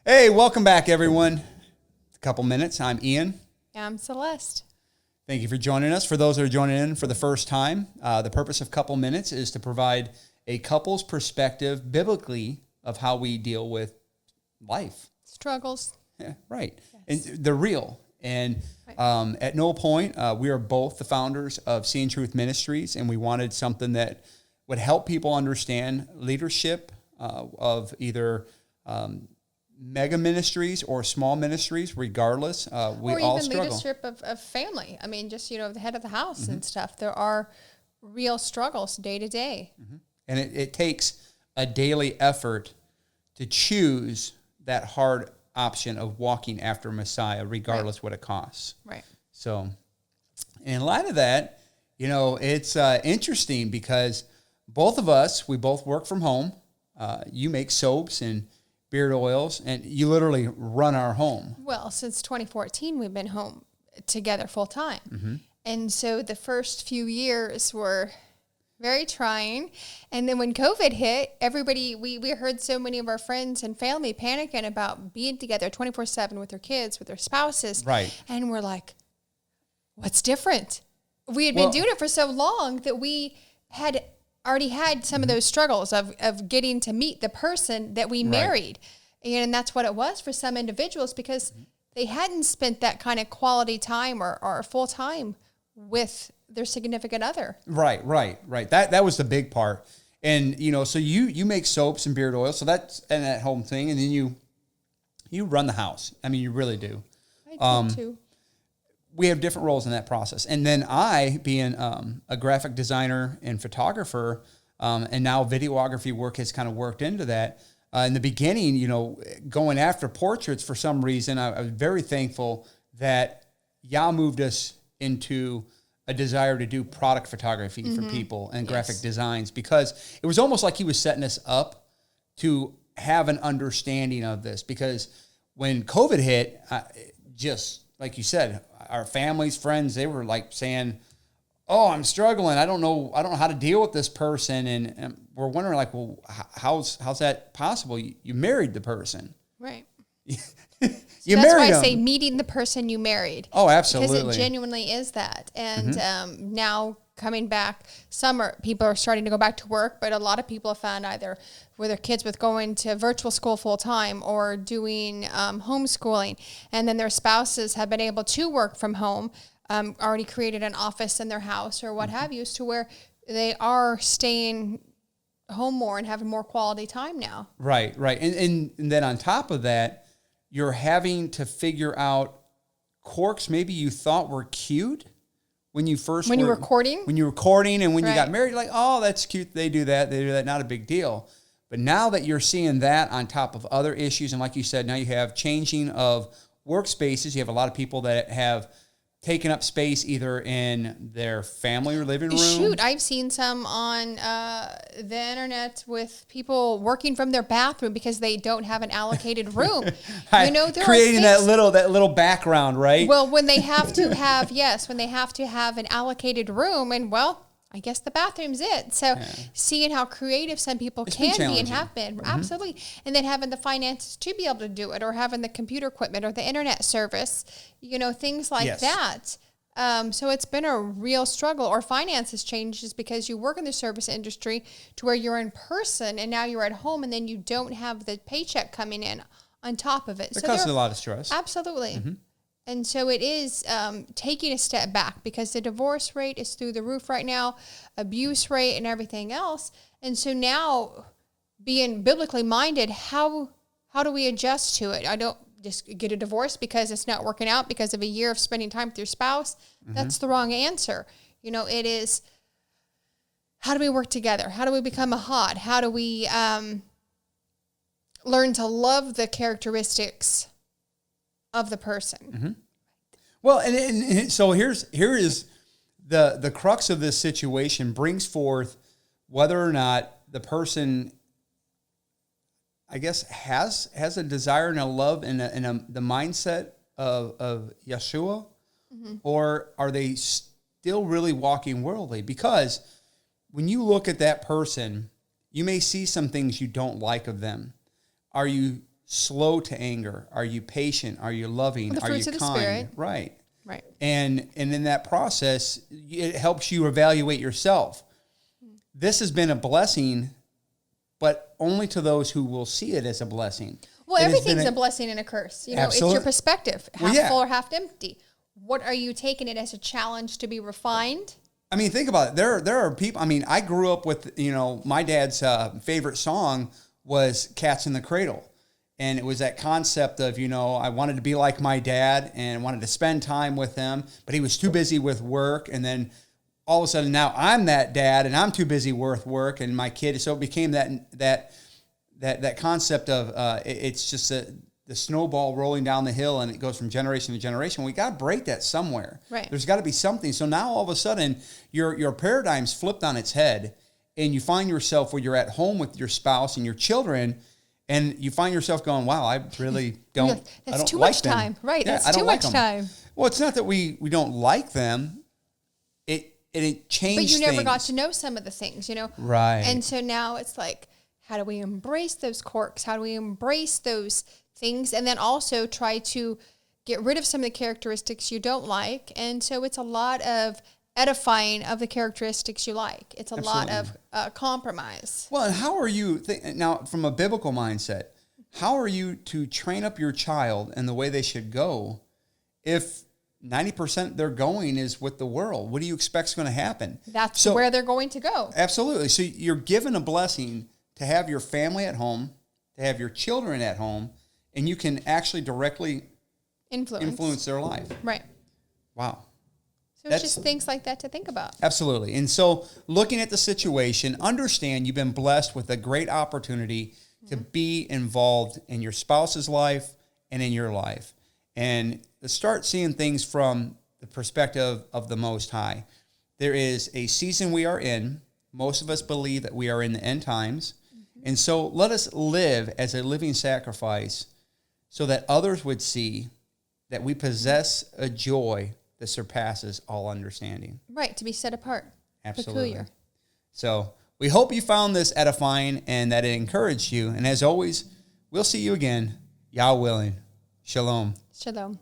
Hey, welcome back, everyone. A couple minutes. I'm Ian. I'm Celeste. Thank you for joining us. For those that are joining in for the first time, the purpose of Couple Minutes is to provide a couple's perspective biblically of how we deal with life. Struggles. Yeah, right. Yes. And they're real. And at no point, we are both the founders of CIAN Truth Ministries, and we wanted something that would help people understand leadership of either mega ministries or small ministries, regardless. We all struggle. Or even leadership of family. I mean, just, the head of the house and stuff. There are real struggles day to day. Mm-hmm. And it takes a daily effort to choose that hard option of walking after Messiah, regardless what it costs. Right. So in light of that, it's interesting because both of us, we both work from home. You make soaps and beard oils, and you literally run our home. Well, since 2014, we've been home together full time. Mm-hmm. And so the first few years were very trying. And then when COVID hit, everybody, we heard so many of our friends and family panicking about being together 24/7 with their kids, with their spouses. Right. And we're like, what's different? We had been doing it for so long that we had already had some of those struggles of getting to meet the person that we married. And that's what it was for some individuals because they hadn't spent that kind of quality time or full time with their significant other. Right. That was the big part. And, so you make soaps and beard oil. So that's an at-home thing. And then you run the house. I mean, you really do. I do too. We have different roles in that process. And then I, being a graphic designer and photographer, and now videography work has kind of worked into that. In the beginning, going after portraits for some reason, I was very thankful that Yah moved us into a desire to do product photography for people and graphic designs, because it was almost like he was setting us up to have an understanding of this. Because when COVID hit, just like you said, our families, friends, they were like saying, "Oh, I'm struggling. I don't know how to deal with this person." And we're wondering, like, well, how's that possible? You married the person, right? You that's married why I them. say meeting the person you married. Oh, absolutely, because it genuinely is that. And now coming back, people are starting to go back to work, but a lot of people have found either with their kids with going to virtual school full time or doing homeschooling, and then their spouses have been able to work from home, already created an office in their house or what have you, to where they are staying home more and having more quality time now. Right. And then on top of that, you're having to figure out quirks maybe you thought were cute when you were courting. When you were courting and when you got married, like, oh, that's cute. They do that. Not a big deal. But now that you're seeing that on top of other issues, and like you said, now you have changing of workspaces. You have a lot of people that have taken up space either in their family or living room. Shoot, I've seen some on the internet with people working from their bathroom because they don't have an allocated room. There creating that little background, right? Well, when they have to have an allocated room, and I guess the bathroom's it. So seeing how creative some people can be and have been, absolutely. And then having the finances to be able to do it, or having the computer equipment or the internet service, things like that. So it's been a real struggle. Or finances changes because you work in the service industry to where you're in person and now you're at home and then you don't have the paycheck coming in on top of it. It causes a lot of stress. Absolutely. Mm-hmm. And so it is taking a step back because the divorce rate is through the roof right now, abuse rate and everything else. And so now being biblically minded, how do we adjust to it? I don't just get a divorce because it's not working out because of a year of spending time with your spouse. Mm-hmm. That's the wrong answer. It is, how do we work together? How do we become a hod? How do we learn to love the characteristics of the person? Mm-hmm. Well, and so here is the crux of this situation brings forth whether or not the person, I guess, has a desire and a love and the mindset of Yeshua, or are they still really walking worldly? Because when you look at that person, you may see some things you don't like of them. Are you slow to anger? Are you patient? Are you loving? The Are you fruits of the kind? Spirit. Right. Right. And in that process, it helps you evaluate yourself. This has been a blessing, but only to those who will see it as a blessing. Well, everything's a blessing and a curse. You know, Absolutely. it's your perspective, half Well, full or half empty. What are you taking it as a challenge to be refined? I mean, think about it. There are people. I mean, I grew up with, my dad's favorite song was "Cats in the Cradle," and it was that concept of, I wanted to be like my dad and wanted to spend time with him, but he was too busy with work, and then all of a sudden now I'm that dad and I'm too busy with work and my kid. So it became that concept of it's just the snowball rolling down the hill, and it goes from generation to generation. We got to break that somewhere. Right. There's got to be something. So now all of a sudden your paradigm's flipped on its head, and you find yourself where you're at home with your spouse and your children, and you find yourself going, wow, I really don't. That's too much time. Right. That's too much time. Well, it's not that we don't like them. It changed. But you never things. got to know some of the things, Right. And so now it's like, how do we embrace those quirks? How do we embrace those things? And then also try to get rid of some of the characteristics you don't like. And so it's a lot of edifying of the characteristics you like. It's a lot of compromise. Well, and how are you, now from a biblical mindset, how are you to train up your child in the way they should go if 90% they're going is with the world? What do you expect is going to happen? That's where they're going to go. Absolutely. So you're given a blessing to have your family at home, to have your children at home, and you can actually directly influence their life. Right. Wow. So it's just things like that to think about. Absolutely. And so looking at the situation, understand you've been blessed with a great opportunity to be involved in your spouse's life and in your life. And start seeing things from the perspective of the Most High. There is a season we are in. Most of us believe that we are in the end times. And so let us live as a living sacrifice so that others would see that we possess a joy that surpasses all understanding. Right, to be set apart. Absolutely. Peculiar. So we hope you found this edifying and that it encouraged you. And as always, we'll see you again, Yah willing. Shalom. Shalom.